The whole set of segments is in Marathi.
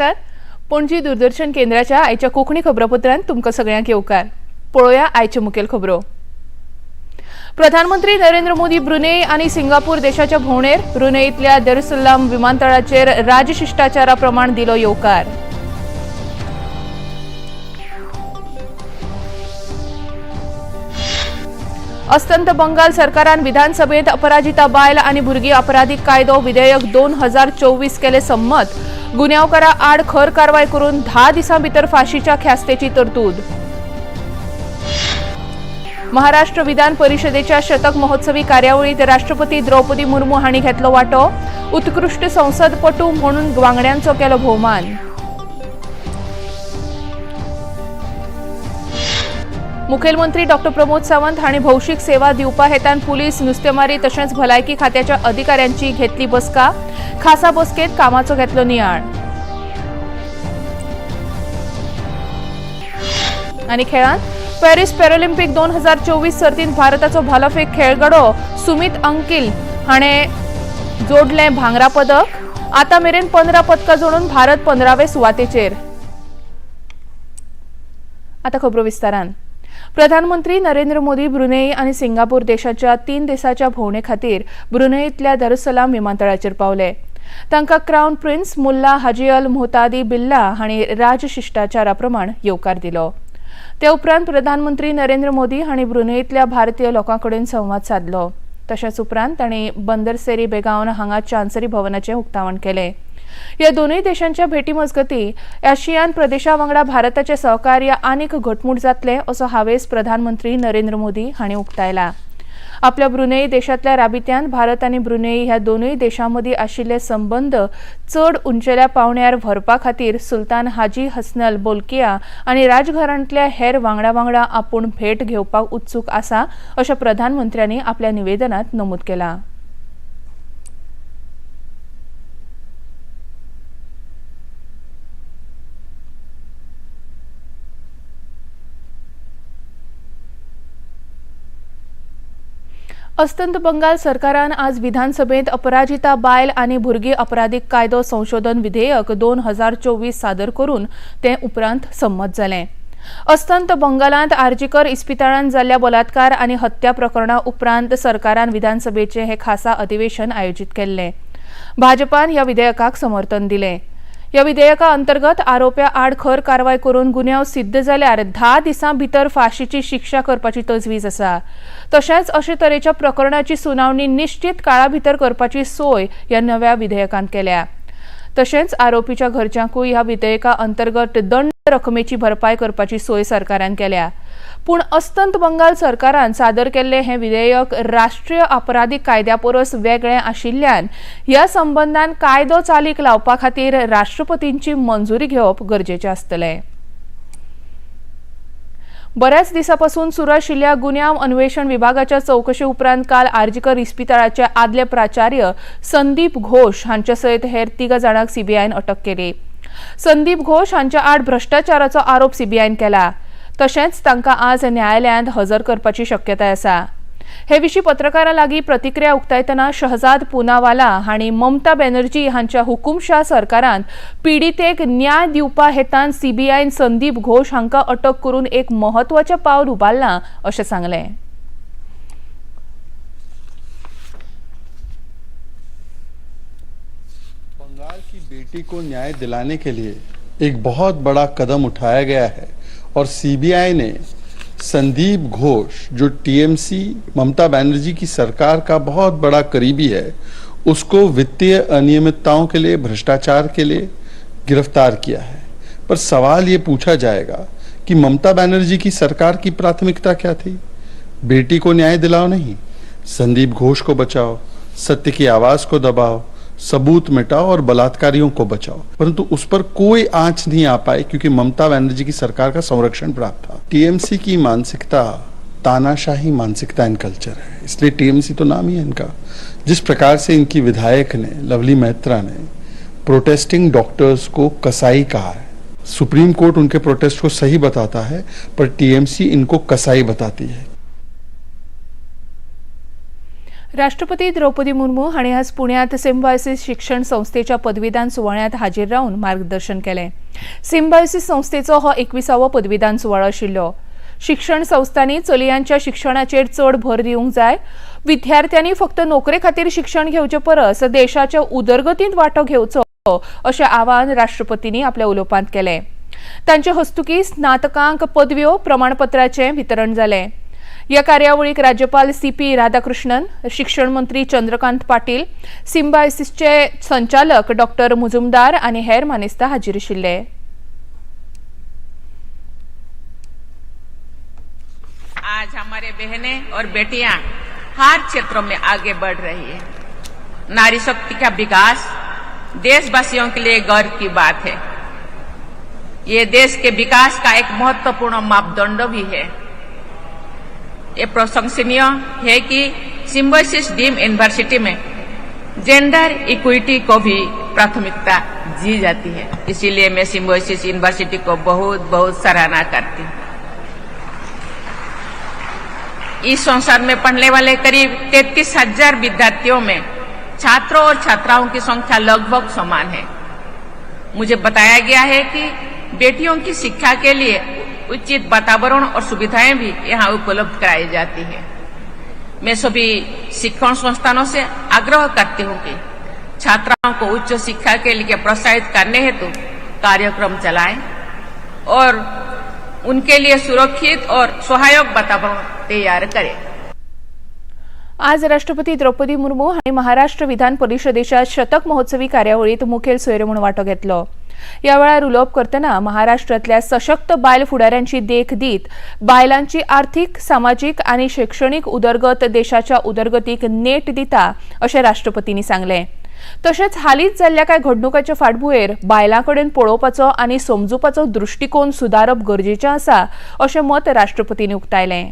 नमस्कार. पणजी दूरदर्शन केंद्राच्या आयच्या कोंकणी खबरापत्रांत तुमकां सगळ्यांक येवकार. पळोवया आयच्यो मुखेल खबरो. प्रधानमंत्री नरेंद्र मोदी ब्रुनेई आणि सिंगापूर देशाच्या भोंवडेर. ब्रुनेईतल्या दरुसलाम विमानतळाचेर राजशिष्टाचारा प्रमाण दिलो येवकार. अस्तंत बंगाल सरकारान विधानसभेत अपराजिता बायल आनी भुरगीं अपराधीक कायदो विधेयक 2024 केले संमत. गुन्यांवकारा आड खर कारवाय करून 10 दिसां भितर फाशीच्या ख्यास्तेची तरतूद. महाराष्ट्र विधान परिषदेच्या शतक महोत्सवी कार्यावळीत राष्ट्रपती द्रौपदी मुर्मू हांणी घेतलो वांटो. उत्कृष्ट संसदपटू म्हणून वांगड्यांचो केलो भोवमान. मुखेलमंत्री डॉ. प्रमोद सावंत हांणी भौशीक सेवा दिवपा हेतान पुलीस, नुस्तेमारी तशेंच भलायकी खात्याच्या अधिकाऱ्यांची घेतली बसका. खासा बसकेत कामाचो घेतलो नियाळ. आनी खेळांत पॅरिस पॅरालिंपिक 2024 सर्तींत भारताचो भालाफेक खेळगडो सुमित अंकिल हाणें जोडलें भांगरा पदक. आतां मेरेन 15 पदकां जोडून भारत 15वे सुवातेचेर. आतां खबरो विस्तारान. प्रधानमंत्री नरेंद्र मोदी ब्रुनेई आणि सिंगापूर देशाच्या 3 दिसांच्या भोंवडे खातीर ब्रुनेईतल्या दरुसलाम विमानतळाचेर पावले. तांकां क्राउन प्रिन्स मुल्ला हाजी अल मुहतादी बिल्ला हांणी राजशिष्टाचारा प्रमाण येवकार दिलो. ते उपरांत प्रधानमंत्री नरेंद्र मोदी हांणी ब्रुनेईतल्या भारतीय लोकांकडेन संवाद साधलो. तशेंच उपरांत तांणी बंदर सेरी बेगावन हांगा चान्सरी भवनाचें उक्तावण केलें. ह्या दोनूय देशांच्या भेटी मजगती आशियान प्रदेशा वांगडा भारताचे सहकार्य आनीक घटमूट जातले असो हावेस प्रधानमंत्री नरेंद्र मोदी हांणी उक्तायला. आपल्या ब्रुनेई देशांतल्या राबित्यान भारत आनी ब्रुनेई ह्या दोनूय देशांमदीं आशिल्ले संबंद चड उंचेल्या पावंड्यार व्हरपा खातीर सुलतान हाजी हसनल बोल्किया आनी राजघराण्यांतल्या हेर वांगडा वांगडा आपूण भेट घेवपाक उत्सूक आसा अशें प्रधानमंत्र्यांनी आपल्या निवेदनांत नमूद केलां. अस्तंत बंगाल सरकारान आज विधानसभेत अपराजिता बायल आनी भुरगीं अपराधीक कायदो संशोधन विधेयक 2024 सादर करून ते उपरांत संमत जालें. अस्तंत बंगालांत आर्जीकर इस्पितळांत जाल्ल्या बलात्कार आनी हत्या प्रकरणा उपरांत सरकारान विधानसभेचें हे खासा अधिवेशन आयोजीत केल्लें. भाजपान ह्या विधेयकाक समर्थन दिलें. ह्या विधेयका अंतर्गत आरोप्या आड खर कारवाय करून गुन्यांव सिद्ध जाल्यार 10 दिसां भितर फाशीची शिक्षा करपाची तजवीज आसा. तशेंच अशे तरेच्या प्रकरणाची सुनावणी निश्चित काळा भितर करपाची सोय ह्या नव्या विधेयकांत केल्या. तशेंच आरोपीच्या घरच्यांकूय ह्या विधेयका अंतर्गत दंड रकमेची भरपाय करपाची सोय सरकारान केल्या. पूण अस्तंत बंगाल सरकारान सादर केल्ले हे विधेयक राष्ट्रीय आपराधीक कायद्या परस वेगळें आशिल्ल्यान ह्या संबंधान कायदो चालीक लावपा खातीर राष्ट्रपतींची मंजुरी घेवप गरजेचें आसतलें. बऱ्याच दिसांपासून सुरू आशिल्ल्या गुन्यांव अन्वेषण विभागाच्या चौकशे उपरांत काल आर्जीकर इस्पितळाचे आदले प्राचार्य संदीप घोष हांचे सयत हेर 3 जाणांक सीबीआयन अटक केली. संदीप घोष हांच्या आड भ्रष्टाचाराचो आरोप सीबीआयन केला. तशेंच तांकां आज न्यायालयांत हजर करपाची शक्यताय आसा. हे विशीं पत्रकारां लागीं प्रतिक्रिया उक्तायतना शहजाद पूनावाला हांणी ममता बॅनर्जी हांच्या हुकुमशाह सरकारान पिडीतेक न्याय दिवपा हेतान सीबीआयन संदीप घोष हांकां अटक करून एक म्हत्वाचें पावल उबारलां अशें सांगलें. बंगाल की बेटी को न्याय दिलाने के लिए एक बहुत बड़ा कदम उठाया गया है और सीबीआई ने संदीप घोष जो टीएमसी ममता बनर्जी की सरकार का बहुत बड़ा करीबी है उसको वित्तीय अनियमितताओं के लिए, भ्रष्टाचार के लिए गिरफ्तार किया है. पर सवाल ये पूछा जाएगा कि ममता बनर्जी की सरकार की प्राथमिकता क्या थी? बेटी को न्याय दिलाओ नहीं, संदीप घोष को बचाओ, सत्य की आवाज को दबाओ, सबूत मिटाओ और बलात्कारियों को बचाओ. परंतु उस पर कोई आंच नहीं आ पाई क्योंकि ममता बनर्जी की सरकार का संरक्षण प्राप्त था. टीएमसी की मानसिकता तानाशाही मानसिकता एंड कल्चर है, इसलिए टीएमसी तो नाम ही है इनका. जिस प्रकार से इनकी विधायक ने लवली मेहत्रा ने प्रोटेस्टिंग डॉक्टर्स को कसाई कहा है, सुप्रीम कोर्ट उनके प्रोटेस्ट को सही बताता है पर टीएमसी इनको कसाई बताती है. राष्ट्रपती द्रौपदी मुर्मू हांणी आज पुण्यात सिम्बायोसिस शिक्षण संस्थेच्या पदवीदान सुवाळ्यात हाजीर रावन मार्गदर्शन केलें. सिम्बायोसिस संस्थेचो हो 21वा पदवीदान सुवाळो आशिल्लो. शिक्षण संस्थांनी चलयांच्या शिक्षणाचेर चड भर दिवंक जाय. विद्यार्थ्यांनी फक्त नोकरे खातीर शिक्षण घेवचे परस देशाच्या उदरगतींत वांटो घेवचो अशें आवाहन राष्ट्रपतींनी आपल्या उलोवपांत केलें. तांचे हस्तुकीं स्नातकांक पदव्यो प्रमाणपत्राचें वितरण जालें. ह्या कार्यावळीक राज्यपाल CP राधाकृष्णन, शिक्षण मंत्री चंद्रकांत पाटील, सिम्बायोसिसचे संचालक डॉ. मुजुमदार आनी हेर मानेस्तां हाजीर आशिल्ले. आज हमारे बहनें और बेटियां हर क्षेत्रों में आगे बढ़ रही है. नारी शक्ति का विकास देशवासियों के लिए गर्व की बात है. ये देश के विकास का एक महत्वपूर्ण मापदंड भी है. ये प्रशंसनीय है कि सिम्बायोसिस डीम्ड यूनिवर्सिटी में जेंडर इक्विटी को भी प्राथमिकता दी जाती है. इसीलिए मैं सिम्बायोसिस यूनिवर्सिटी को बहुत बहुत सराहना करती हूँ. इस संस्थान में पढ़ने वाले करीब 33,000 विद्यार्थियों में छात्रों और छात्राओं की संख्या लगभग समान है. मुझे बताया गया है कि बेटियों की शिक्षा के लिए उचित वातावरण और सुविधाएं भी यहाँ उपलब्ध कराई जाती है. मैं सभी शिक्षण संस्थानों से आग्रह करती हूँ कि छात्राओं को उच्च शिक्षा के लिए प्रोत्साहित करने हेतु कार्यक्रम चलाएं और उनके लिए सुरक्षित और सहायक वातावरण तैयार करें. आज राष्ट्रपती द्रौपदी मुर्मू हांणी महाराष्ट्र विधान परिशदेच्या शतक महोत्सवी कार्यावळीत मुखेल सोयरे म्हणून वांटो घेतलो. या वेळार उलोवप करतना महाराष्ट्रांतल्या सशक्त बायल फुडाऱ्यांची देख दीत बायलांची आर्थीक, सामाजीक आनी शैक्षणीक उदरगत देशाच्या उदरगतीक नेट दिता अशें राष्ट्रपतींनी सांगलें. तशेंच हालींच जाल्ल्या कांय घडणुकांच्या फाटभुंयेर बायलांकडेन पळोवपाचो आनी समजुपाचो दृश्टिकोन सुदारप गरजेचें आसा अशें मत राष्ट्रपतींनी उक्तायलें.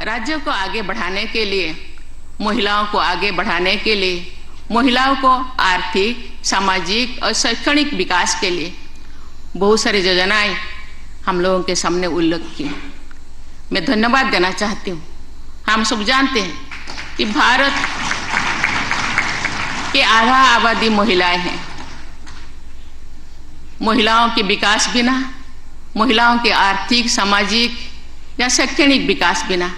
राज्य को आगे बढ़ाने के लिए, महिलाओं को आगे बढ़ाने के लिए, महिलाओं को आर्थिक, सामाजिक और शैक्षणिक विकास के लिए बहुत सारी योजनाएं हम लोगों के सामने उल्लेख की. मैं धन्यवाद देना चाहती हूँ. हम सब जानते हैं कि भारत की आधा आबादी महिलाएं हैं. महिलाओं के विकास बिना, महिलाओं के आर्थिक, सामाजिक या शैक्षणिक विकास बिना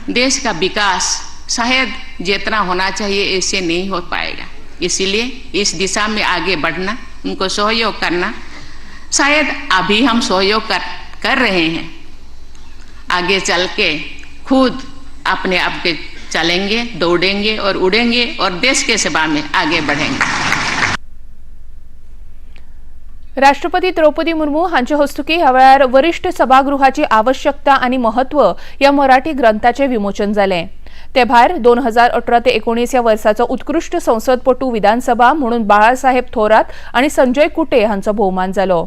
देश का विकास शायद जितना होना चाहिए ऐसे नहीं हो पाएगा. इसीलिए इस दिशा में आगे बढ़ना, उनको सहयोग करना, शायद अभी हम सहयोग कर रहे हैं. आगे चल के खुद अपने आप के चलेंगे, दौड़ेंगे और उड़ेंगे और देश के सेवा में आगे बढ़ेंगे. राष्ट्रपती द्रौपदी मुर्मू हांचे हस्तुकीं ह्या वेळार वरिष्ठ सभागृहाची आवश्यकता आनी महत्व ह्या मराठी ग्रंथाचें विमोचन जालें. ते भायर 2018 ते 19 ह्या वर्साचो उत्कृश्ट संसदपटू विधानसभा म्हणून बाळासाहेब थोरात आनी संजय कुटे हांचो भोवमान जालो.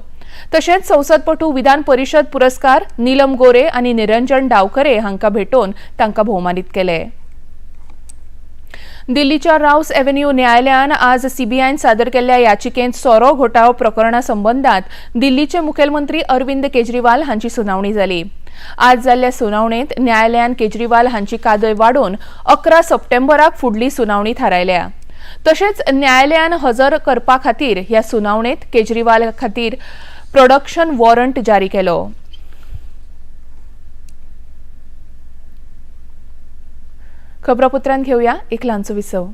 तशेंच संसदपटू विधान परिशद पुरस्कार नीलम गोरे आनी निरंजन डावकरे हांकां भेटोवन तांकां भोवमानीत केले. दिल्लीच्या रावस एव्हेन्यू न्यायालयान आज CBIन सादर केल्ल्या याचिकेंत सोरो घोटाळो प्रकरणा संबंदात दिल्लीचे मुखेलमंत्री अरविंद केजरीवाल हांची सुनावणी जाली. आज जाल्ल्या सुनावणेंत न्यायालयान केजरीवाल हांची कादय वाडोवन 11 सप्टेंबराक फुडली सुनावणी थारायल्या. तशेंच न्यायालयान हजर करपा खातीर ह्या सुनावणेंत केजरीवाल खातीर प्रोडक्शन वॉरंट जारी केलो. खबरापत्रांत घेऊया एक ल्हानसो विसव.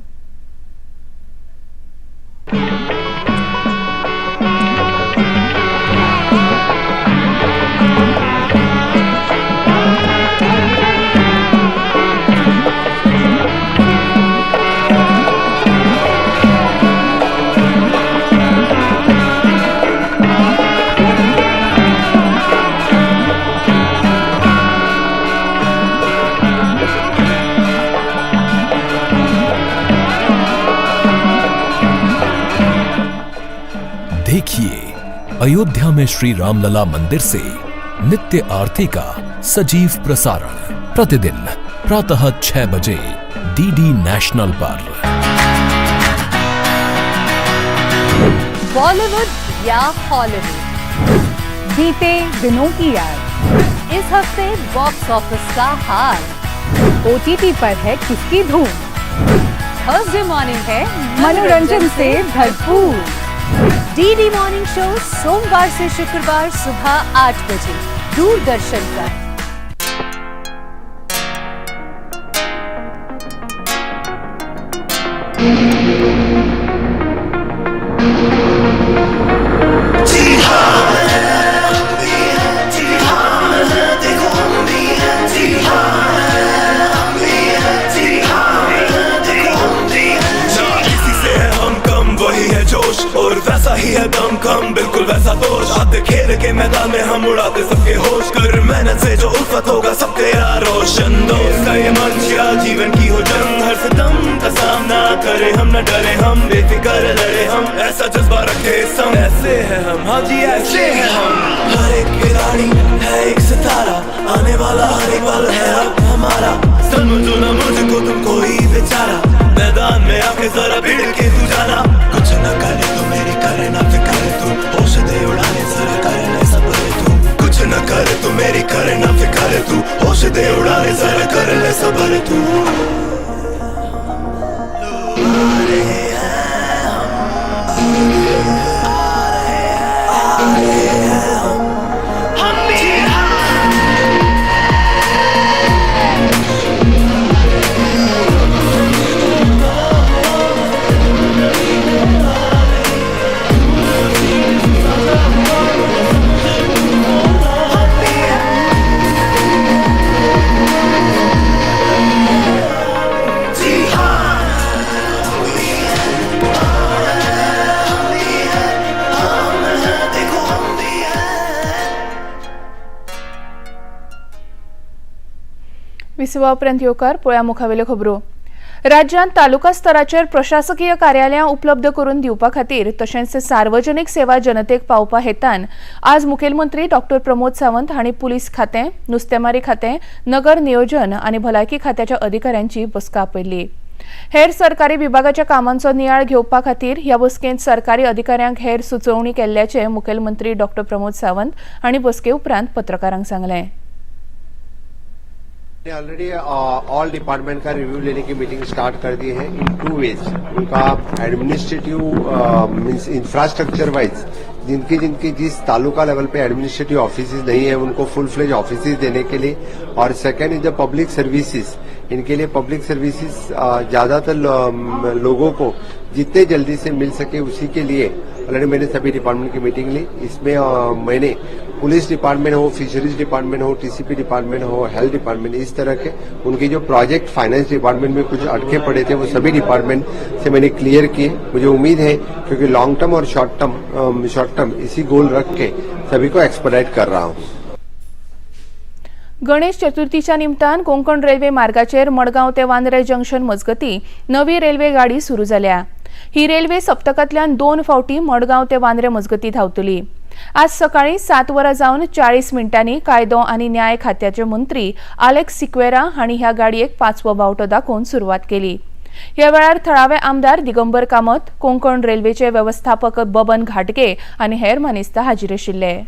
देखिए अयोध्या में श्री रामलला मंदिर से नित्य आरती का सजीव प्रसारण प्रतिदिन प्रातः 6 बजे DD नेशनल पर. बॉलीवुड या हॉलीवुड, बीते दिनों की याद। इस हफ्ते बॉक्स ऑफिस का हाल, OTT पर है किसकी धूम, थर्सडे मॉर्निंग है मनोरंजन से भरपूर। DD मॉर्निंग शो सोमवार से शुक्रवार सुबह 8 बजे दूरदर्शन पर। और वैसा ही है दम कम, बिल्कुल वैसा दोष। आते खेल के मैदान में हम उड़ाते सबके होश, कर मेहनत से जो उल्फत होगा सबके यार रोशन। दोस्त का ये मंच या जीवन की हो जंग, हर सितम का सामना करे हम, न डरे हम, बेफिक्र लड़े हम, ऐसा जज्बा रखे सम। ऐसे है हम, हाँ जी ऐसे है हम। हर एक खिलाड़ी है एक सितारा, आने वाला हर एक पल है अब हमारा। समझो ना मुझको तुम कोई बेचारा, मैदान में आके जरा भिड़ के तू जाना। कुछ न करे तू मेरी करे ना फिक्र तू, होश दे उड़ाने जरा करे ना सब्र तू। कुछ न करे तू मेरी करे ना फिक्र तू, होश दे उड़ाने जरा करे ना सब्र तू। विसवा उपरांत येवकार पळया मुखावेल्यो खबरो। राज्यांत तालुका स्तराचेर प्रशासकीय कार्यालयां उपलब्ध करून दिवपा खातीर तशेंच सार्वजनीक सेवा जनतेक पावपा हेतान आज मुखेलमंत्री डॉ प्रमोद सावंत हांणी पुलीस खातें, नुस्तेमारी खातें, नगर नियोजन आनी भलायकी खात्याच्या अधिकाऱ्यांची बसका आपयली। हेर सरकारी विभागाच्या कामांचो नियाळ घेवपा खातीर ह्या बसकेंत सरकारी अधिकाऱ्यांक हेर सुचोवणी केल्ल्याचें मुखेलमंत्री डॉ प्रमोद सावंत हांणी बसके उपरांत पत्रकारांक सांगलें। ऑलरेडी ऑल डिपार्टमेंट का रिव्यू लेने की मीटिंग स्टार्ट कर दी है इन 2 वेज। उनका एडमिनिस्ट्रेटिव मीन्स इंफ्रास्ट्रक्चर वाइज जिनकी जिस तालुका लेवल पे एडमिनिस्ट्रेटिव ऑफिसेज नहीं है उनको फुल फ्लेज ऑफिसेज देने के लिए, और second is the public services. इनके लिए पब्लिक सर्विसेज ज्यादातर लोगों को जितने जल्दी से मिल सके उसी के लिए ऑलरेडी मैंने सभी डिपार्टमेंट की मीटिंग ली। इसमें मैंने पुलिस डिपार्टमेंट हो, फिशरीज डिपार्टमेंट हो, TCP डिपार्टमेंट हो, हेल्थ डिपार्टमेंट, इस तरह के उनके जो प्रोजेक्ट फाइनेंस डिपार्टमेंट में कुछ अटके पड़े थे वो सभी डिपार्टमेंट से मैंने क्लियर किए। मुझे उम्मीद है क्योंकि लॉन्ग टर्म और शॉर्ट टर्म इसी गोल रख के सभी को एक्सपेडाइट कर रहा हूँ। गणेश चतुर्थीच्या निमतान कोंकण रेल्वे मार्गाचेर मडगांव ते वांद्रे जंक्शन मजगती नवी रेल्वे गाडी सुरू जाल्या। ही रेल्वे सप्तकांतल्यान 2 फावटी मडगांव ते वांद्रे मजगती धांवतली। आज सकाळी 7 वरां जावन 40 मिनटांनी कायदो आनी न्याय खात्याचे मंत्री आलेक्स सिक्वेरा हांणी ह्या गाडयेक 5वो बावटो दाखोवन सुरवात केली। ह्या वेळार थळावे आमदार दिगंबर कामत, कोंकण रेल्वेचे व्यवस्थापक बबन घाटगे आनी हेर मानेस्तां हाजीर आशिल्ले।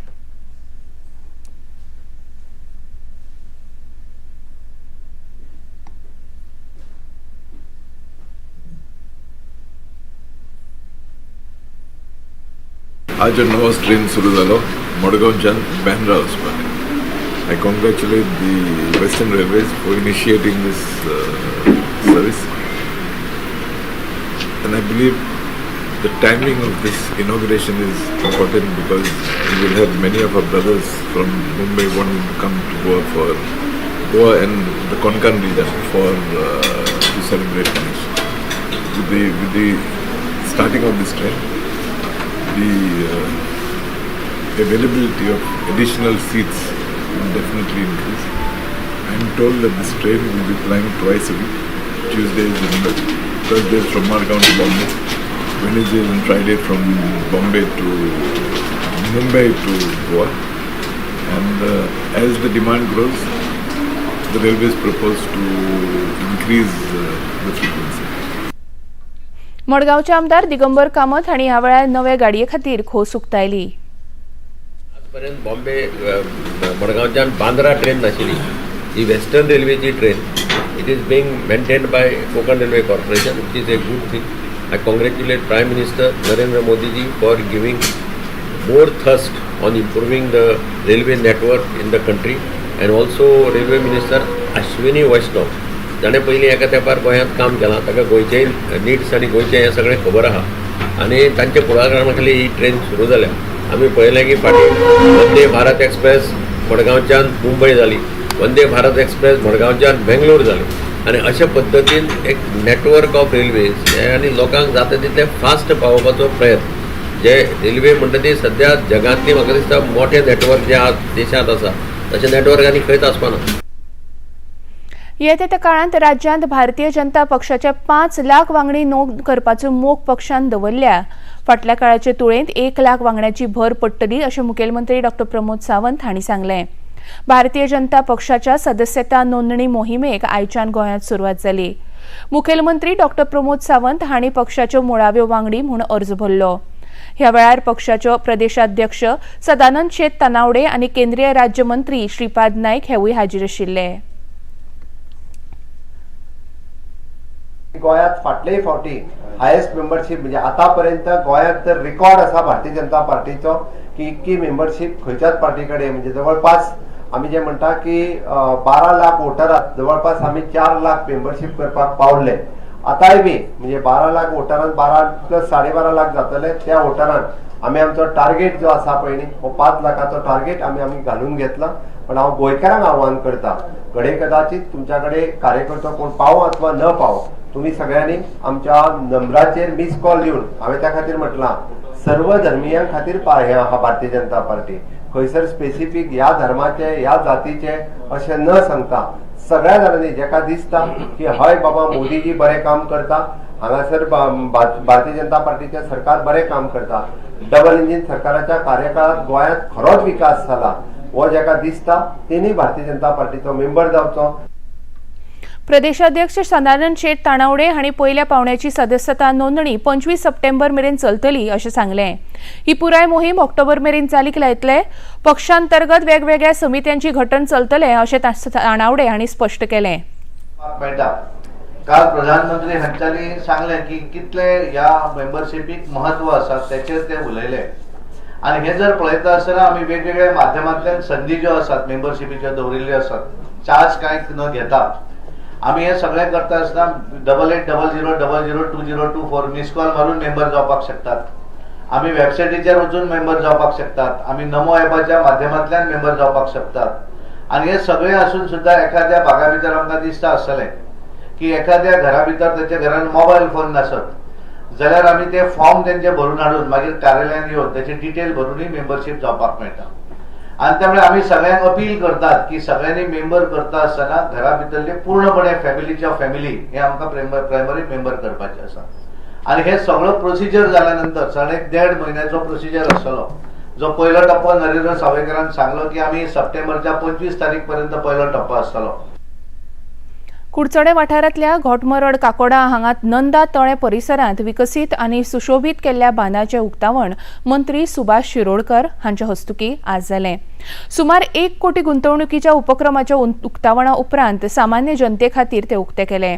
आज नवोच ट्रेन सुरू जालो मडगांवच्यान बँड्रा वचपाक। I congratulate the Western Railways for initiating this service, and I believe the timing of this inauguration is important because we will have many of our brothers from Mumbai wanting to come to Goa and the Konkan region to celebrate Ganesh. With the starting of this train, the availability of additional seats will definitely increase. I am told that this train will be plying twice a week, Tuesdays and Thursdays from Margaon to Bombay, Wednesdays and Friday from Bombay to Mumbai to Goa. And as the demand grows, the railways propose to increase the frequency. मडगांवचे आमदार दिगंबर कामत हांणी ह्या वेळार नव्या गाडये खातीर खोस उक्तायली। पर्यंत बॉम्बे मडगांवच्यान बांद्रा ट्रेन नाशिल्ली ही वेस्टर्न रेल्वेची train. It is being maintained by Konkan railway corporation, which is a good thing. I congratulate Prime Minister Narendra Modi ji for giving more thrust on improving the railway network in the country, and also Railway Minister Ashwini Vaishnaw जाणे पयलीं एका तेंपार गोंयांत काम केलां, ताका गोंयचे निड्स आनी गोंयचें हें सगळें खबर आहा आनी तांचे फुडाकारा खाली ही ट्रेन सुरू जाल्या. आमी पळयलें की फाटीं वंदे भारत एक्सप्रेस मडगांवच्यान मुंबय जाली, वंदे भारत एक्सप्रेस मडगांवच्यान बेंगलोर जाली आनी अशा पद्दतीन एक नेटवर्क ऑफ रेल्वेज आनी लोकांक जाता तितले फास्ट पावोवपाचो प्रयत्न जे रेल्वे म्हणटा ती सद्या जगांतली म्हाका दिसता मोठें नेटवर्क जे आज देशांत आसा तशें नेटवर्क आनी खंयच आसपाना. येते त्या काळात राज्यांत भारतीय जनता पक्षाचे 5 लाख वांगडी नोंद करपाचो मोख पक्षान दवरल्या. फाटल्या काळाचे तुळेंत 1 लाख वांगड्याची भर पडटली अशें मुखेलमंत्री डॉ. प्रमोद सावंत हांणी सांगलें. भारतीय जनता पक्षाच्या सदस्यता नोंदणी मोहिमेक आयच्यान गोंयांत सुरवात जाली. मुखेलमंत्री डॉ. प्रमोद सावंत हांणी पक्षाच्यो मुळाव्यो वांगडी म्हूण अर्ज भरलो. ह्या वेळार पक्षाच्यो प्रदेशाध्यक्ष सदानंद शेट तानावडे आनी केंद्रीय राज्यमंत्री श्रीपाद नाईक हेवूय हाजीर आशिल्ले. गोंयांत फाटलेय फावटी हायेस्ट मेंबरशीप म्हणजे आतापर्यंत गोंयांत तर रिकॉर्ड आसा भारतीय जनता पार्टीचो की इतकी मेंबरशीप खंयच्याच पार्टी कडेन म्हणजे जवळपास आमी जे म्हणटा की 12 लाख वोटरांत जवळपास आमी 4 लाख मेंबरशीप करपाक पावले. आतांय बी म्हणजे 12 लाख वोटरांत 12 प्लस 12.5 लाख जातले. त्या वोटरांक आमी आमचो टार्गेट जो आसा पळय हो 5 लाखाचो टार्गेट आमी घालून घेतला. पण हांव गोंयकारांक आव्हान करता, घडये कदाचित तुमच्या कडेन कार्यकर्तो कोण पावो अथवा न पावो, तुम्ही सगळ्यांनी आमच्या नंबराचेर मिस कॉल दिवन हांवें त्या खातीर म्हटलां सर्व धर्मियां खातीर हा भारतीय जनता पार्टी खंयसर स्पेसिफीक ह्या धर्माचे ह्या जातीचे अशें न सांगता सगळ्या जाणांनी जेका दिसता की हय बाबा मोदीजी बरें काम करता, हांगासर भारतीय जनता पार्टीचे सरकार बरें काम करता, डबल इंजिन सरकाराच्या कार्यकाळात गोंयांत खरोच विकास जाला हो जेका दिसता तेणी भारतीय जनता पार्टीचो मेंबर जावचो. प्रदेशाध्यक्ष सदानंद शेट तानावडे हांणी पयल्या पावण्याची सदस्यता नोंदणी 25 सप्टेंबर मेरेन चलतली अशें सांगलें. ही पुराय मोहीम ऑक्टोबर मेरेन चालीक लायतले. पक्षांतर्गत वेगवेगळ्या समित्यांची घटण चलतले अशें तानावडे हांणी स्पश्ट केलें. काल प्रधानमंत्री हांच्यानी सांगलें की कितले ह्या मेंबरशिपीक महत्व आसा तेचेर ते उलयले आनी हे जर पळयता आसतना आमी वेगवेगळ्या माध्यमांतल्यान संदी ज्यो आसात मेंबरशिपीच्यो दवरिल्ल्यो आसात, चार्ज कांय न घेता आमी हे सगळें करता आसतना 8800002024 मिस कॉल मारून मेंबर जावपाक शकतात. आमी वेबसायटीचेर वचून मेंबर जावपाक शकतात. आमी नमो ॲपाच्या माध्यमांतल्यान मेंबर जावपाक शकतात. आनी हे सगळें आसून सुद्दां एखाद्या भागा भितर आमकां दिसता आसतलें की एखाद्या घरा भितर तेच्या घरान मोबायल फोन नासत जाल्यार आमी ते फॉर्म तेंचे भरून हाडून मागीर कार्यालयान येवन तेची डिटेल भरूनय मेंबरशीप जावपाक मेळटा. आणि त्यामुळे आम्ही सगळ्यांक अपील करतात की सगळ्यांनी मेंबर करता आसतना घरा भितरले पूर्णपणे फॅमिलीच्या फॅमिली हे आमकां प्रायमरी मेंबर करपाचे आसा. आणि हे सगळं प्रोसिजर जाल्यानंतर 1.5 म्हयन्याचो प्रोसिजर आसतलो जो पयलो टप्पो नरेंद्र सावयकरान सांगलो की आमी सप्टेंबरच्या 25 तारीख पर्यंत पयलो टप्पो आसतलो. कुडचडे वाठारांतल्या घोटमरड काकोडा हांगात नंदा तळे परिसरांत विकसीत आनी सुशोभीत केल्ल्या बांदाचें उक्तावण मंत्री सुभाष शिरोडकर हांच्या हस्तुकी आज जालें. सुमार 1 कोटी गुंतवणुकीच्या उपक्रमाच्या उक्तावणा उपरांत सामान्य जनते खातीर ते उक्ते केले.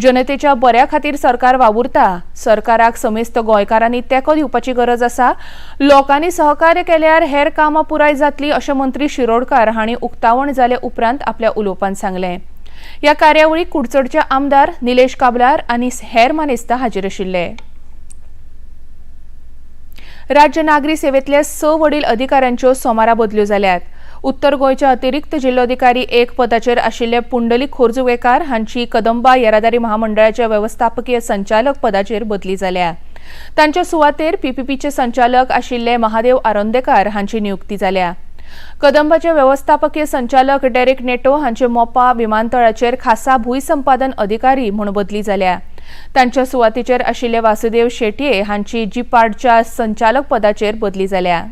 जनतेच्या बऱ्या खातीर सरकार वावुरता, सरकाराक समेस्त गोंयकारांनी तेंको दिवपाची गरज आसा, लोकांनी सहकार्य केल्यार हेर कामां पुराय जातली अशें मंत्री शिरोडकर हांणी उक्तावण जाले उपरांत आपल्या उलोवपांत सांगलें. ह्या कार्यावळीक कुडचडचे आमदार निलेश काबलार आनी हेर मानेस्तां हाजीर आशिल्ले. राज्य नागरी सेवेंतल्या 6 वडील अधिकाऱ्यांच्यो सोमारा बदल्यो जाल्यात. उत्तर गोंयचे अतिरिक्त जिल्लोधिकारी 1 पदाचेर आशिल्ले पुंडलीक खोर्जुवेकार हांची कदंबा येरादारी महामंडळाच्या वेवस्थापकीय संचालक पदाचेर बदली जाल्या. तांच्या सुवातेर पीपीपीचे संचालक आशिल्ले महादेव आरोंदेकार हांची नियुक्ती जाल्या. कदंबाचे व्यवस्थापकीय संचालक डेरेक नेटो हांचे मोपा विमानतळाचेर खासा भूंय संपादन अधिकारी म्हूण बदली जाल्या. तांच्या सुवातेचेर आशिल्ले वासुदेव शेटये हांची जिपाडच्या संचालक पदाचेर बदली जाल्या.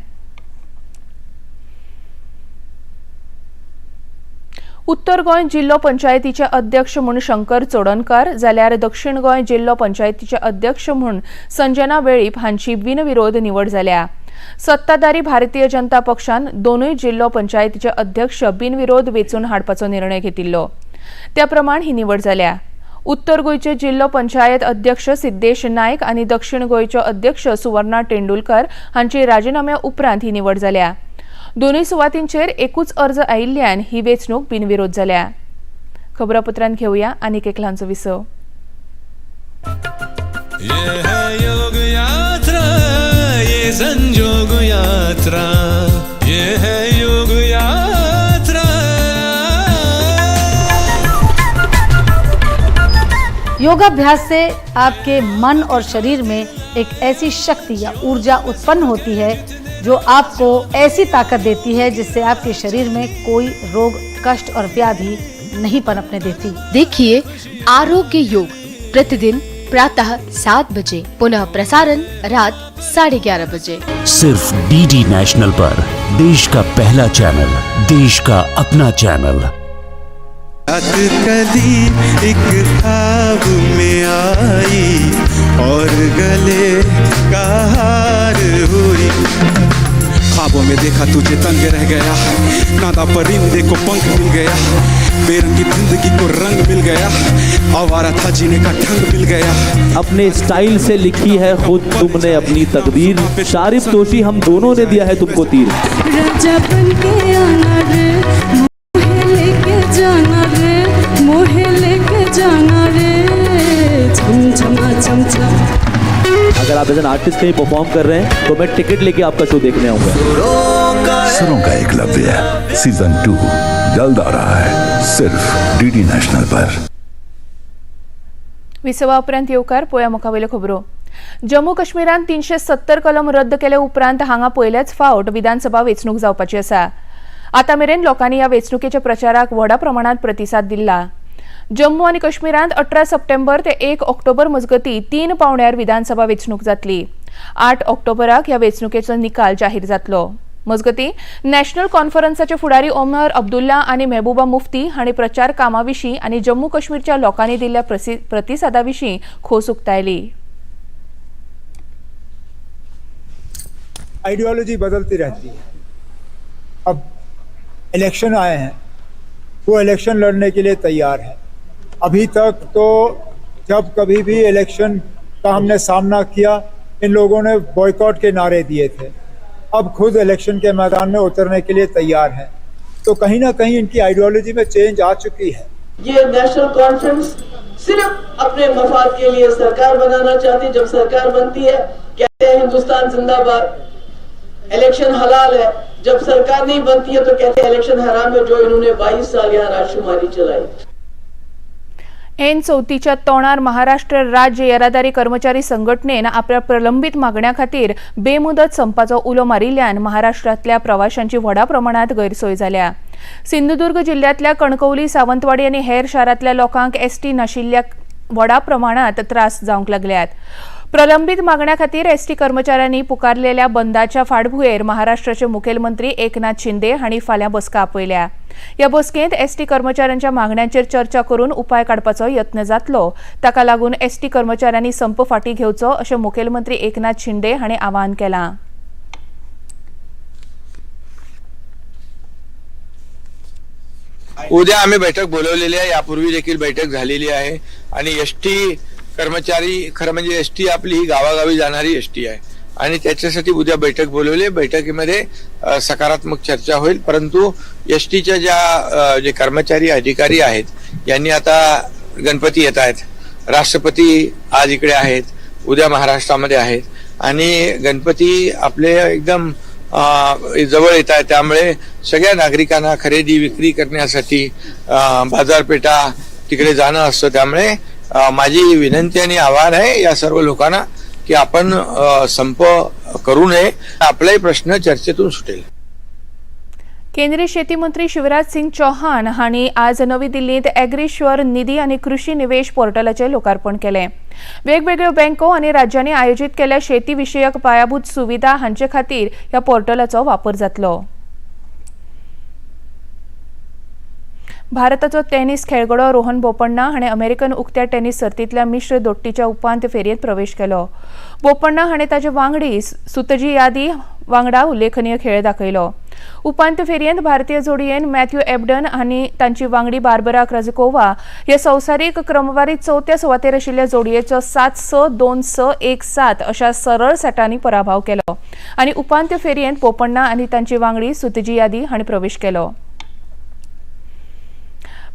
उत्तर गोंय जिल्लो पंचायतीचे अध्यक्ष म्हूण शंकर चोडणकर जाल्यार दक्षिण गोंय जिल्लो पंचायतीचे अध्यक्ष म्हूण संजना वेळीप हांची बिनविरोध निवड जाल्या. सत्ताधारी भारतीय जनता पक्षान दोनूय जिल्लो पंचायतीचे अध्यक्ष बिनविरोध वेंचून हाडपाचो निर्णय घेतिल्लो. त्या प्रमाण ही निवड जाल्या. उत्तर गोंयचे जिल्लो पंचायत अध्यक्ष सिद्धेश नायक आनी दक्षिण गोंयच्यो अध्यक्ष सुवर्णा तेंडुलकर हांची राजीनाम्या उपरांत ही निवड जाल्या. दोनूय सुवातींचेर एकूच अर्ज आयिल्ल्यान ही वेंचणूक बिनविरोध जाल्या. खबरापत्रांत घेवया आनीक एक ल्हानसो विसव. ये है योग यात्रा, ये संयोग यात्रा, ये है योग यात्रा. योगाभ्यास से आपके मन और शरीर में एक ऐसी शक्ति या ऊर्जा उत्पन्न होती है जो आपको ऐसी ताकत देती है जिससे आपके शरीर में कोई रोग, कष्ट और व्याधि नहीं पनपने देती. देखिए आरोग्य योग प्रतिदिन प्रातः 7 बजे, पुनः प्रसारण रात 11:30 बजे. सिर्फ डीडी नेशनल पर, देश का पहला चैनल, देश का अपना चैनल. कली एक ख्वाब में आई और गले का हार हुई. ख्वाबों में देखा तुझे तंग रह गया, नादा परिंदे को पंख मिल गया, बेरंगी जिंदगी को रंग मिल गया, आवारा था जीने का ढंग मिल गया. अपने स्टाइल से लिखी है खुद तुमने अपनी तकदीर, शारिफ तोशी हम दोनों ने दिया है तुमको तीर. राजा बन के आना रे, मोहे लेके जाना रे, मोहे लेके जाना रे, छम छमा छम छम. अगर आप एज एन आर्टिस्ट कहीं परफॉर्म कर रहे हैं तो मैं टिकट लेके आपका शो देखने आऊंगा. सुरों का एकलव्य सीजन 2 जल्द आ रहा है, सिर्फ डीडी नेशनल पर. विसवा उपरांत येवकार पोया मुखावेल्यो खबरो. जम्मू काश्मीरांत 370 कलम रद्द केले उपरांत हांगा पयलेच फावट विधानसभा वेंचणूक जावपाची आसा. आतां मेरेन लोकांनी ह्या वेंचणुकेच्या प्रचाराक व्हडा प्रमाणात प्रतिसाद दिला. जम्मू आनी काश्मीरांत 18 सप्टेंबर ते 1 ऑक्टोबर मजगती 3 पावंड्यार विधानसभा वेंचणूक जातली. 8 ऑक्टोबराक ह्या वेंचणुकेचो निकाल जाहीर जातलो. मजगती नॅशनल कॉन्फरन्साचे फुडारी ओमर अब्दुल्ला आनी मेहबूबा मुफ्ती हांणी प्रचार कामाविशीं आनी जम्मू काश्मीरच्या लोकांनी दिल्ल्या प्रतिसादाविशीं खोस उक्तायली. आइडियोलॉजी बदलती रहती है. अब इलेक्शन आए हैं, वो इलेक्शन लड़ने के लिए तैयार है. अभी तक तो जब कभी भी इलेक्शन का हमने सामना किया, इन लोगों ने बॉयकॉट के नारे दिए थे. अब खुद इलेक्शन के मैदान में उतरने के लिए तैयार हैं. तो कहीं ना कहीं इनकी आइडियोलॉजी में चेंज आ चुकी है. ये नेशनल कॉन्फ्रेंस सिर्फ अपने मफाद के लिए सरकार बनाना चाहती. जब सरकार बनती है कहते हैं हिंदुस्तान जिंदाबाद, इलेक्शन हलाल है. जब सरकार नहीं बनती है तो कहते हैं इलेक्शन हराम है, जो इन्होंने 22 साल यहाँ राजकुमारी चलाई. N34च्या तोणार महाराष्ट्र राज्य येरादारी कर्मचारी संघटनेन आपल्या प्रलंबित मागण्या खातीर बेमुदत संपाचो उलो मारिल्ल्यान महाराष्ट्रांतल्या प्रवाशांची व्हडा प्रमाणात गैरसोय जाल्या. सिंधुदुर्ग जिल्ह्यातल्या कणकवली, सावंतवाडी आनी हेर शारांतल्या लोकांक एसटी नाशिल्ल्या व्हडा प्रमाणात त्रास जावंक लागल्यात. प्रलंबित मागण्या खातीर एसटी कर्मचाऱ्यांनी पुकारलेल्या बंदाच्या फाटभुंयेर महाराष्ट्राचे मुखेलमंत्री एकनाथ शिंदे हांणी फाल्यां बसका आपयल्या. ह्या बसकेंत एसटी कर्मचाऱ्यांच्या मागण्यांचेर चर्चा करून उपाय काडपाचो यत्न जातलो. ताका लागून एसटी कर्मचाऱ्यांनी संप फाटीं घेवचो अशें मुखेलमंत्री एकनाथ शिंदे हांणी आवाहन केलां. उद्या आम्ही बैठक बोलवलेली आहे. यापूर्वी देखील बैठक झालेली आहे आणि एसटी कर्मचारी, खरं म्हणजे एसटी आपली ही गावागावी जाणारी एसटी आहे आणि त्याच्यासाठी उद्या बैठक बोलवली. बैठकीमध्ये सकारात्मक चर्चा होईल. परंतु एसटीच्या जे कर्मचारी अधिकारी आहेत यांनी आता गणपती येत आहेत, राष्ट्रपती आज इकडे आहेत, उद्या महाराष्ट्रामध्ये आहेत आणि गणपती आपले एकदम जवळ येत आहे. त्यामुळे सगळ्या नागरिकांना खरेदी विक्री करण्यासाठी बाजारपेठा तिकडे जाणं असतं. त्यामुळे माझी विनंती आणि आवाहन आहे या सर्व लोकांना की आपण संप करू नये. आपलाही प्रश्न चर्चेतून सुटेल. केंद्रीय शेती मंत्री शिवराज सिंग चौहान हांणी आज नवी दिल्लीत एग्रीश्वर निधी आनी कृषी निवेश पोर्टलाचें लोकार्पण केलें. वेगवेगळ्यो बँको आनी राज्यांनी आयोजीत केल्ल्या शेती विशयक पायाभूत सुविधा हांचे खातीर ह्या पोर्टलाचो वापर जातलो. भारताचो टेनिस खेळगडो रोहन बोपण्णा हाणें अमेरिकन उक्त्या टेनिस सर्तींतल्या मिश्र दोट्टीच्या उपांत्य फेरयेंत प्रवेश केलो. बोपण्णा हाणें ताचे वांगडी सुतजी यादी वांगडा उल्लेखनीय खेळ दाखयलो. उपांत्य फेरयेंत भारतीय जोडयेन मॅथ्यू एबडन आनी तांची वांगडी बार्बरा क्राझिकोवा हे संवसारीक क्रमवारीत 4थ्या सुवातेर आशिल्ल्या जोडयेचो 7-6, 2-6, 1-7 अशा सरळ सेटांनी पराभव केलो आनी उपांत्य फेरयेंत बोपण्णा आनी तांची वांगडी सुतजियादी हांणी प्रवेश केलो.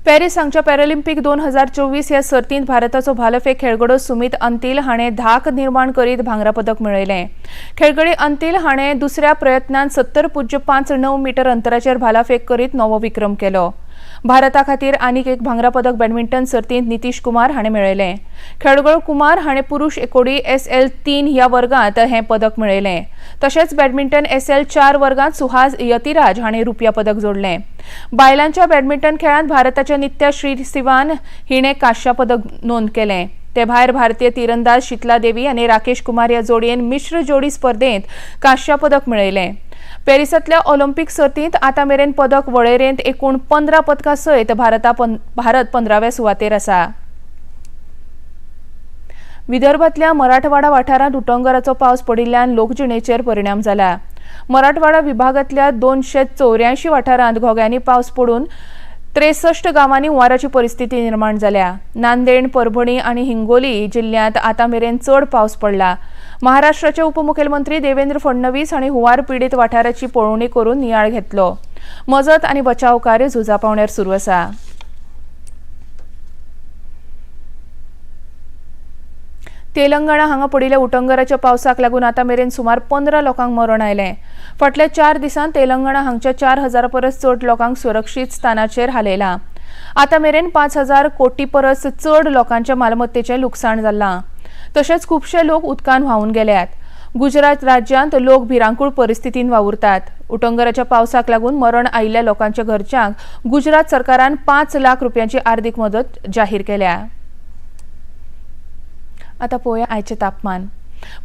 पॅरिस हांगच्या पॅरालिंपीक 2024 ह्या सर्तींत भारताचो भालाफेक खेळगडो सुमीत अंतिल हाणें धाक निर्माण करीत भांगरा पदक मेळयलें. खेळगडे अंतिल हाणें दुसऱ्या प्रयत्नांत 70.59 मीटर अंतराचेर भालाफेक करीत नवो विक्रम केलो. भारता खातीर आनीक एक भांगरा पदक बॅडमिंटन सर्तींत नितीश कुमार हाणें मेळयलें. खेळगडो कुमार हाणें पुरुष एकोडी SL3 ह्या वर्गांत हें पदक मेळयलें. तशेंच बॅडमिंटन SL4 वर्गांत सुहास यतिराज हाणें रुप्या पदक जोडलें. बायलांच्या बॅडमिंटन खेळांत भारताच्या नित्या श्रीसिवान हिणें कांस्य पदक नोंद केलें. ते भायर भारतीय तिरंदाज शीतला देवी आनी राकेश कुमार ह्या जोडयेन मिश्र जोडी स्पर्धेंत कांस्य पदक मेळयलें. पॅरिसांतल्या ऑलिंपिक सर्तींत आतां मेरेन पदक वळेरेंत एकूण 15 पदकां सयत भारत 15व्या सुवातेर आसा. विदर्भातल्या मराठवाडा वाठारांत उटंगराचो पावस पडिल्ल्यान लोकजिणेचेर परिणाम जाला. मराठवाडा विभागांतल्या 284 वाठारांत घोग्यांनी पावस पडून 63 गांवांनी हुंवाराची परिस्थिती निर्माण जाल्या. नांदेड, परभणी आनी हिंगोली जिल्ह्यांत आतां मेरेन चड पावस पडला. महाराष्ट्राचे उपमुख्यमंत्री देवेंद्र फडणवीस हांणी हुंवार पीडित वाठाराची पळोवणी करून नियाळ घेतलो. मजत आनी बचाव कार्य झुजा पावंड्यार सुरू आसा. तेलंगणा हांगा पडिल्ल्या उटंगराच्या पावसाक लागून आतां मेरेन सुमार 15 लोकांक मरण आयलें. फाटल्या 4 दिसांत तेलंगणा हांगच्या 4000 परस चड लोकांक सुरक्षीत स्थानाचेर हालयलां. आतां मेरेन 5000 कोटी परस चड लोकांच्या मालमत्तेचें लुकसाण जालां. तशेंच खुबशे लोक उदकान व्हांवून गेल्यात. गुजरात राज्यांत लोक भिरांकूळ परिस्थितीन वावुरतात. उटंगराच्या पावसाक लागून मरण आयिल्ल्या लोकांच्या घरच्यांक गुजरात सरकारान 5 लाख रुपयांची आर्थीक मदत जाहीर केल्या. आता पळोवया आयचे तापमान.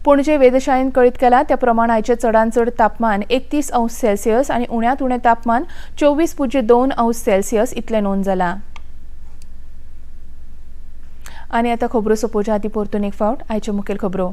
पणजे वेधशाळेन कळीत केला त्या प्रमाण आयचे चडांत चड तापमान 31 अंश सेल्सियस आनी उण्यांत उणें तापमान 24.2 अंश सेल्सियस इतलें नोंद जालां. आनी आतां खबरो सोंपोवच्या आदीं परतून एक फावट आयच्यो मुखेल खबरो.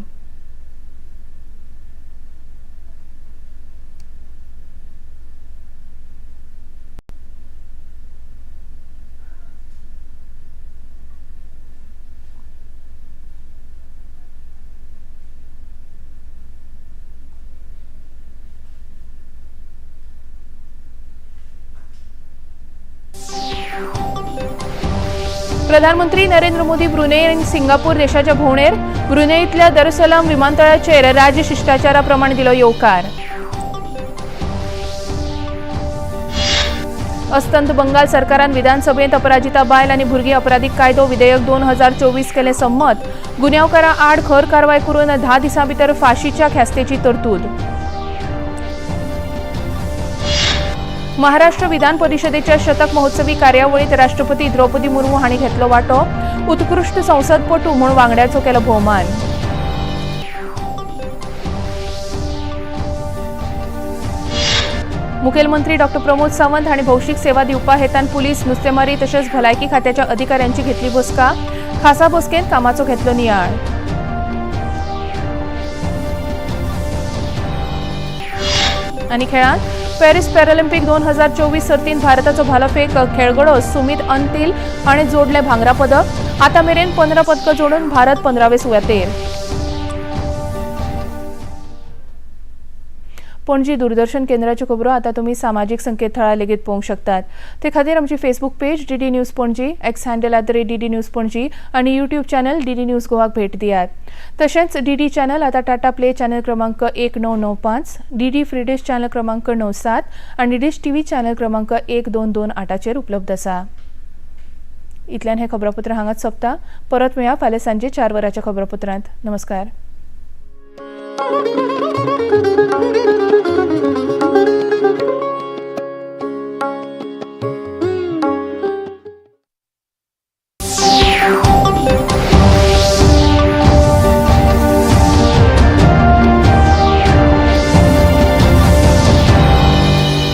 प्रधानमंत्री नरेंद्र मोदी ब्रुनेई आनी सिंगापूर देशाच्या भोंवडेर. ब्रुनेईंतल्या दरसलाम विमानतळाचेर राज्य शिष्टाचारा प्रमाण दिलो येवकार. अस्तंत बंगाल सरकारान विधानसभेत अपराजिता बायल आनी भुरगीं अपराधीक कायदो विधेयक 2024 केलें संमत. गुन्यांवकारां आड खर कारवाय करून 10 दिसां भितर फाशीच्या ख्यास्तेची तरतूद. महाराष्ट्र विधान परिषदेच्या शतक महोत्सवी कार्यावळीत राष्ट्रपती द्रौपदी मुर्मू हांणी घेतलो वांटो. उत्कृष्ट संसदपटू म्हूण वांगड्याचो केलो भोवमान. मुखेलमंत्री डॉ प्रमोद सावंत हांणी भौशीक सेवा दिवपा हेतान पुलीस, नुस्तेमारी तशेंच भलायकी खात्याच्या अधिकाऱ्यांची घेतली बसका. खासा बसकेंत कामाचो घेतलो नियाळ. आनी खेळांत पॅरिस पॅरालिंपीक 2024 सर्तींत भारताचो भालाफेक खेळगडो सुमीत अंतिल हाणें जोडलें भांगरा पदक. आतां मेरेन 15 पदकां जोडून भारत 15व्या सुवातेर. पणजी दूरदर्शन केंद्राच्यो खबरो आतां तुमी सामाजीक संकेतथळार लेगीत पळोवंक शकतात. ते खातीर आमची Facebook page DD news Panaji, x handle @DD news Panaji आनी यूट्यूब चॅनल DD न्यूज गोवाक भेट दियात. तशेंच DD चॅनल आतां टाटा प्ले चॅनल क्रमांक 1995, DD फ्री डिश चॅनल क्रमांक 97 आनी डिश TV चॅनल क्रमांक 1228 उपलब्ध आसा. इतल्यान हें खबरापत्र हांगाच सोंपता. परत मेळया फाल्यां सांजे 4 वरांच्या खबरापत्रांत. नमस्कार.